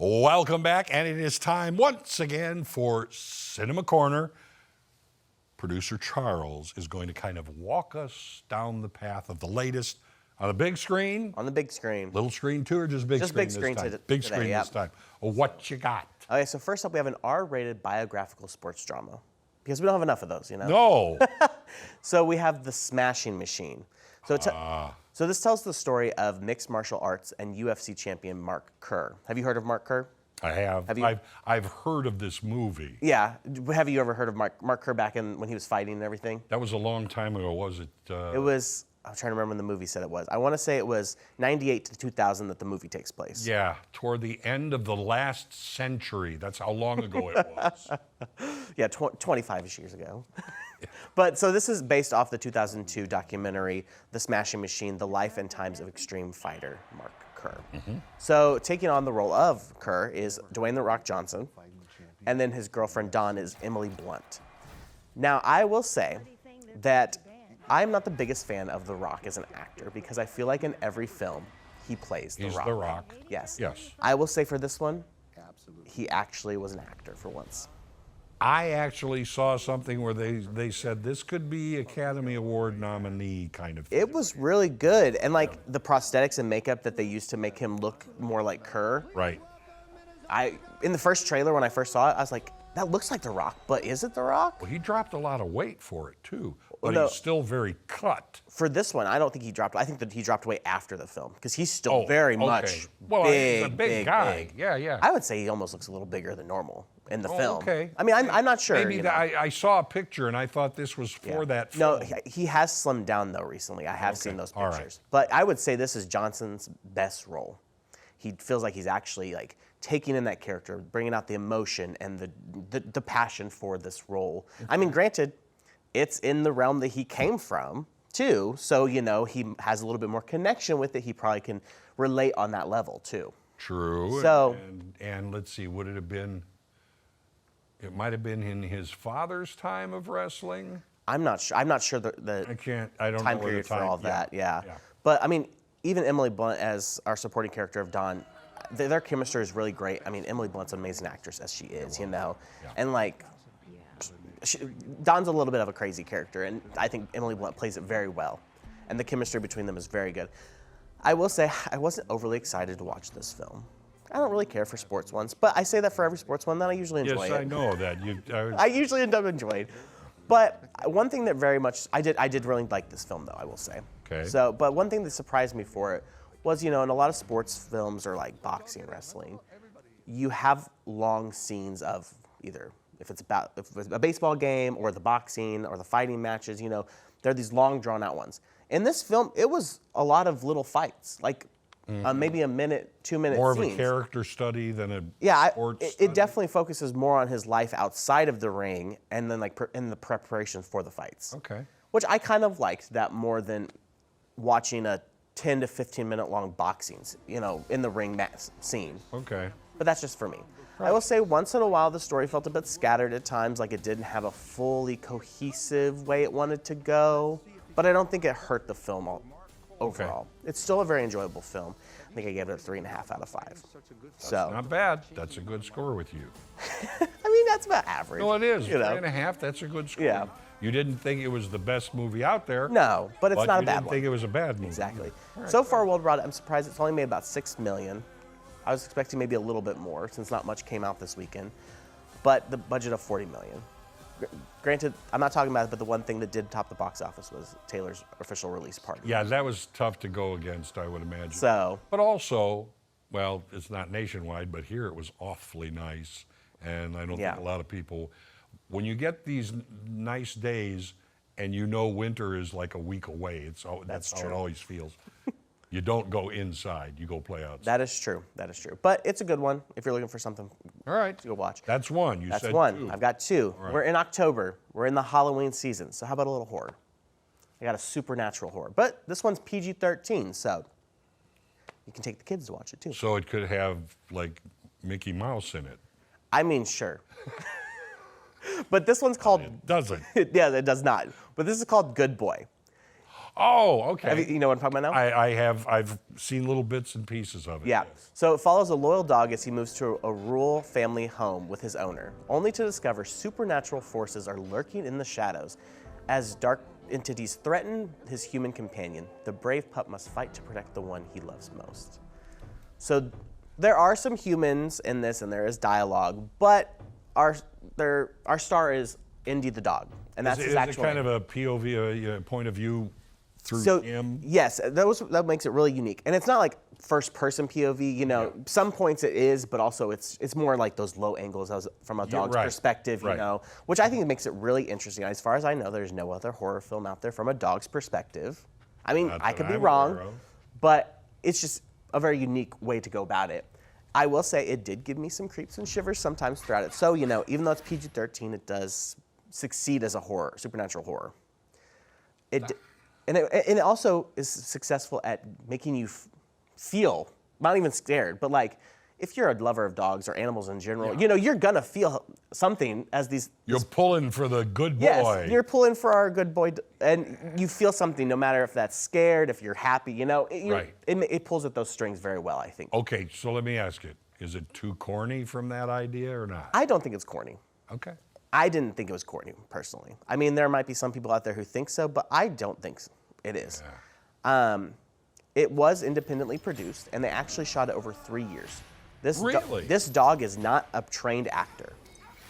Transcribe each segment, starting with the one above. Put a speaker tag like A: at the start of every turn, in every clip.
A: Welcome back, and it is time once again for Cinema Corner. Producer Charles is going to kind of walk us down the path of the latest on the big screen.
B: On the big screen.
A: Little screen too, or just big screen
B: big screen
A: this time?
B: today,
A: Big screen this time. Well, what you got?
B: Okay, so first up we have an R-rated biographical sports drama. Because we don't have enough of those, you know?
A: No.
B: So we have The Smashing Machine. So this tells the story of mixed martial arts and UFC champion Mark Kerr. Have you heard of Mark Kerr?
A: I have.
B: Have you?
A: I've heard of this movie.
B: Yeah. Have you ever heard of Mark Kerr back when he was fighting and everything?
A: That was a long time ago, was it?
B: It was, I'm trying to remember when the movie said it was. I want to say it was 98 to 2000 that the movie takes place.
A: Yeah, toward the end of the last century. That's how long ago it was.
B: Yeah, 25-ish years ago. But so this is based off the 2002 documentary, The Smashing Machine, The Life and Times of Extreme Fighter, Mark Kerr. So taking on the role of Kerr is Dwayne "The Rock" Johnson, and then his girlfriend Dawn is Emily Blunt. Now, I will say that I'm not the biggest fan of The Rock as an actor because I feel like in every film he plays The
A: He's
B: Rock.
A: The Rock.
B: Yes.
A: Yes.
B: I will say for this one, he actually was an actor for once.
A: I actually saw something where they said this could be Academy Award nominee kind of thing.
B: It was really good, and like the prosthetics and makeup that they used to make him look more like Kerr.
A: Right.
B: In the first trailer when I first saw it, I was like, that looks like The Rock, but is it The Rock?
A: Well, he dropped a lot of weight for it too, but
B: No.
A: he's still very cut.
B: For this one, I don't think he dropped. I think that he dropped weight after the film because he's still very much
A: Well,
B: big,
A: he's a big guy.
B: big.
A: Yeah, yeah.
B: I would say he almost looks a little bigger than normal in the film.
A: Okay.
B: I mean, I'm not sure.
A: Maybe
B: you know.
A: I saw a picture and I thought this was for that film.
B: No, he has slimmed down though recently. I have seen those
A: All
B: pictures.
A: right.
B: But I would say this is Johnson's best role. He feels like he's actually like taking in that character, bringing out the emotion and the passion for this role. I mean, granted, it's in the realm that he came from too, so you know he has a little bit more connection with it. He probably can relate on that level too.
A: True.
B: So-
A: and let's see, would it have been? It might have been in his father's time of wrestling.
B: I'm not sure. I'm not sure the
A: I don't
B: time
A: know where
B: period
A: the
B: for
A: time,
B: all that. Yeah.
A: Yeah.
B: But I mean, even Emily Blunt as our supporting character of Dawn, their chemistry is really great. I mean, Emily Blunt's an amazing actress as she is, you know, and like. Dawn's a little bit of a crazy character, and I think Emily Blunt plays it very well, and the chemistry between them is very good. I will say I wasn't overly excited to watch this film. I don't really care for sports ones, but I say that for every sports one that I usually enjoy.
A: Yes, I know that.
B: I usually end up enjoying. But one thing that very much I did really like this film though, I will say.
A: Okay.
B: So, but one thing that surprised me for it was, you know, in a lot of sports films or like boxing, wrestling, you have long scenes of either if it's a baseball game or the boxing or the fighting matches, you know, they're these long drawn out ones. In this film, it was a lot of little fights, like maybe a minute, 2 minute
A: More
B: scenes.
A: of a character study than a
B: Yeah,
A: sports
B: it
A: study.
B: definitely focuses more on his life outside of the ring and then like in the preparation for the fights.
A: Okay.
B: Which I kind of liked that more than watching a 10 to 15 minute long boxing, you know, in the ring scene.
A: Okay.
B: But that's just for me. I will say once in a while the story felt a bit scattered at times, like it didn't have a fully cohesive way it wanted to go, but I don't think it hurt the film overall. It's still a very enjoyable film. I think I gave it a 3.5 out of 5. So,
A: Not bad. That's a good score with you.
B: I mean, that's about average.
A: No, it is.
B: You know?
A: 3.5. That's a good score.
B: Yeah.
A: You didn't think it was the best movie out there.
B: No, but it's not a
A: you
B: bad
A: didn't
B: one.
A: think it was a bad movie.
B: Exactly. So far, World Wide, I'm surprised it's only made about $6 million. I was expecting maybe a little bit more since not much came out this weekend. But the budget of $40 million. Granted, I'm not talking about it, but the one thing that did top the box office was Taylor's official release party.
A: Yeah, that was tough to go against, I would imagine.
B: So,
A: But also, well, it's not nationwide, but here it was awfully nice. And I don't
B: Yeah.
A: think a lot of people, when you get these nice days and you know winter is like a week away, that's how it
B: true.
A: always feels. You don't go inside, you go play outside.
B: that is true. That is true. But it's a good one if you're looking for something
A: All right.
B: to go watch.
A: That's one. You
B: That's
A: said
B: one.
A: two.
B: I've got two.
A: right.
B: We're in October. We're in the Halloween season. So how about a little horror? I got a supernatural horror. But this one's PG-13, so you can take the kids to watch it too.
A: So it could have like Mickey Mouse in it.
B: I mean, sure. But this one's called,
A: Doesn't.
B: yeah, it does not. But this is called Good Boy.
A: Oh, okay.
B: You know what I'm talking about now?
A: I've seen little bits and pieces of it.
B: Yeah.
A: yes.
B: So it follows a loyal dog as he moves to a rural family home with his owner, only to discover supernatural forces are lurking in the shadows. As dark entities threaten his human companion, the brave pup must fight to protect the one he loves most. So there are some humans in this, and there is dialogue, but our star is Indy the dog, and that's
A: Is
B: his
A: it
B: actual
A: kind
B: name.
A: of a POV, a point of view through
B: So
A: him?
B: yes, that makes it really unique, and it's not like first-person POV. You know, some points it is, but also it's more like those low angles from a dog's
A: right,
B: perspective. You
A: right.
B: know, which I think makes it really interesting. As far as I know, there's no other horror film out there from a dog's perspective. I mean,
A: Not
B: I
A: that
B: could be
A: I'm
B: wrong,
A: aware of.
B: but it's just a very unique way to go about it. I will say it did give me some creeps and shivers sometimes throughout it. So you know, even though it's PG-13, it does succeed as a horror, supernatural horror. And it also is successful at making you feel, not even scared, but like if you're a lover of dogs or animals in general, you know, you're gonna feel something as these.
A: You're pulling for the good boy.
B: Yes, you're pulling for our good boy, and you feel something no matter if that's scared, if you're happy, you know.
A: Right.
B: It pulls at those strings very well, I think.
A: Okay, so let me ask you, is it too corny from that idea or not?
B: I don't think it's corny.
A: Okay.
B: I didn't think it was corny, personally. I mean, there might be some people out there who think so, but I don't think it is. It was independently produced, and they actually shot it over 3 years.
A: Really?
B: This dog is not a trained actor.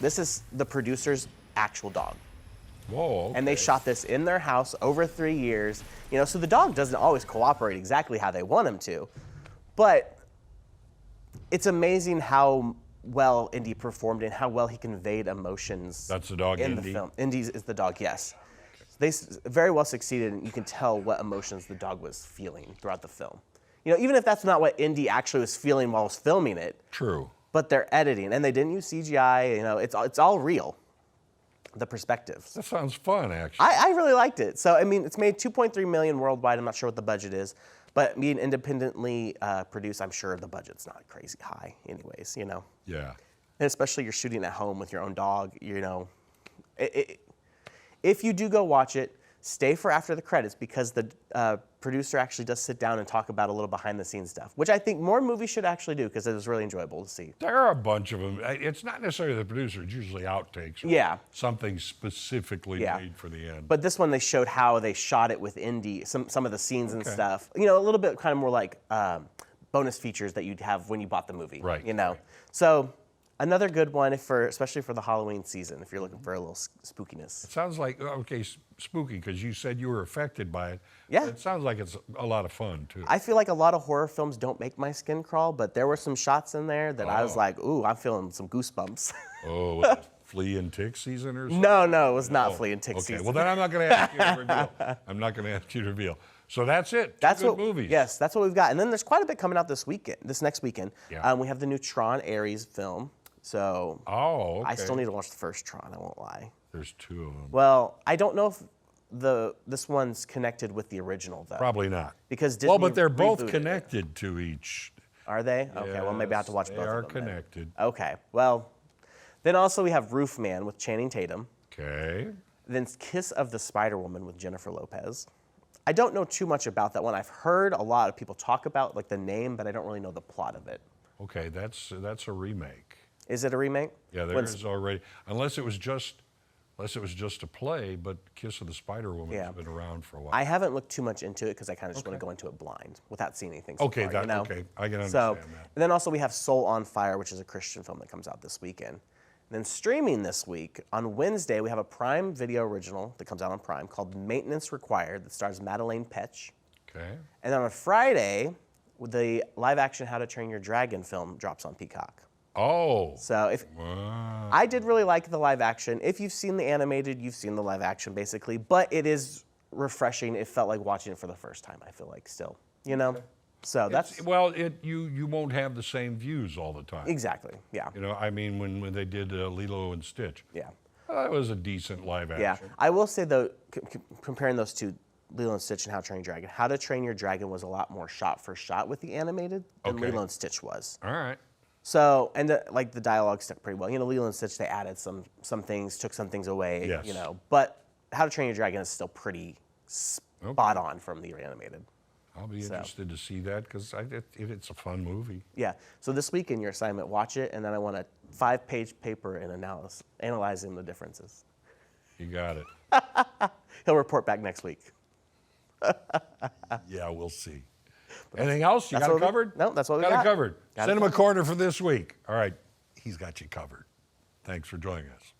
B: This is the producer's actual dog.
A: Whoa, okay.
B: And they shot this in their house over 3 years. You know, so the dog doesn't always cooperate exactly how they want him to. But it's amazing how well Indy performed and how well he conveyed emotions.
A: That's the dog,
B: in
A: Indy?
B: the film. Indy is the dog, yes. They very well succeeded, and you can tell what emotions the dog was feeling throughout the film. You know, even if that's not what Indy actually was feeling while was filming it,
A: True.
B: but they're editing, and they didn't use CGI. You know, it's all real. The perspectives.
A: That sounds fun, actually.
B: I really liked it. So I mean, it's made 2.3 million worldwide. I'm not sure what the budget is, but being independently produced, I'm sure the budget's not crazy high, anyways. You know,
A: Yeah.
B: and especially you're shooting at home with your own dog. You know, if you do go watch it, stay for after the credits because the producer actually does sit down and talk about a little behind the scenes stuff, which I think more movies should actually do because it was really enjoyable to see.
A: There are a bunch of them. It's not necessarily the producer. It's usually outtakes. Or
B: Yeah.
A: something specifically
B: Yeah.
A: made for the end.
B: But this one, they showed how they shot it with Indy, some of the scenes and
A: Okay.
B: stuff. You know, a little bit kind of more like bonus features that you'd have when you bought the movie.
A: Right,
B: You know,
A: right.
B: so another good one especially for the Halloween season, if you're looking for a little spookiness.
A: It sounds like, okay, spooky, because you said you were affected by it.
B: Yeah.
A: It sounds like it's a lot of fun, too.
B: I feel like a lot of horror films don't make my skin crawl, but there were some shots in there that I was like, ooh, I'm feeling some goosebumps.
A: Oh, was it flea and tick season or something?
B: No, it was not flea and tick
A: Okay,
B: season.
A: well, then I'm not going to ask you to reveal. I'm not going to ask you to reveal. So that's it.
B: That's
A: Two
B: what
A: good movies.
B: Yes, that's what we've got. And then there's quite a bit coming out this next weekend.
A: Yeah.
B: We have the new Tron Ares film. So
A: Oh, okay.
B: I still need to watch the first Tron, I won't lie.
A: There's two of them.
B: Well, I don't know if this one's connected with the original though.
A: Probably not.
B: Because Disney
A: Well, but they're both
B: rebooted it.
A: connected to each.
B: Are they? Okay, well maybe I have to watch
A: Yes,
B: both
A: They are
B: of them. then.
A: connected.
B: Okay. Well, then also we have Roof Man with Channing Tatum.
A: Okay.
B: Then Kiss of the Spider Woman with Jennifer Lopez. I don't know too much about that one. I've heard a lot of people talk about like the name, but I don't really know the plot of it.
A: Okay, that's a remake.
B: Is it a remake?
A: Yeah, there
B: When's-
A: is already. Unless it was just a play, but Kiss of the Spider Woman
B: Yeah.
A: has been around for a while.
B: I haven't looked too much into it because I kind of just want to go into it blind without seeing anything. So
A: Okay,
B: far, you know?
A: okay, I can
B: So,
A: understand that.
B: and then also we have Soul on Fire, which is a Christian film that comes out this weekend. And then streaming this week on Wednesday, we have a Prime Video original that comes out on Prime called Maintenance Required that stars Madeleine Petsch.
A: Okay.
B: And then on Friday, the live-action How to Train Your Dragon film drops on Peacock.
A: Oh.
B: So if
A: Wow.
B: I did really like the live action. If you've seen the animated, you've seen the live action basically, but it is refreshing. It felt like watching it for the first time, I feel like still, you know? So that's
A: Well, you won't have the same views all the time.
B: exactly, yeah.
A: You know, I mean, when they did Lilo and Stitch,
B: Yeah.
A: that was a decent live
B: Yeah.
A: action.
B: I will say though, comparing those two, Lilo and Stitch and How to Train Your Dragon, How to Train Your Dragon was a lot more shot for shot with the animated than
A: Okay.
B: Lilo and Stitch was.
A: All right.
B: So, and like the dialogue stuck pretty well. You know, Lilo and Stitch, they added some things, took some things away,
A: Yes.
B: you know. But How to Train Your Dragon is still pretty spot on from the animated.
A: I'll be interested to see that because it's a fun movie.
B: Yeah. So this week in your assignment, watch it, and then I want a 5-page paper and analyzing the differences.
A: You got it.
B: He'll report back next week.
A: Yeah, we'll see. Anything else? You got it covered?
B: No, that's what we
A: got.
B: got.
A: It covered.
B: Got it
A: Cinema
B: covered.
A: Corner for this week. All right, he's got you covered. Thanks for joining us.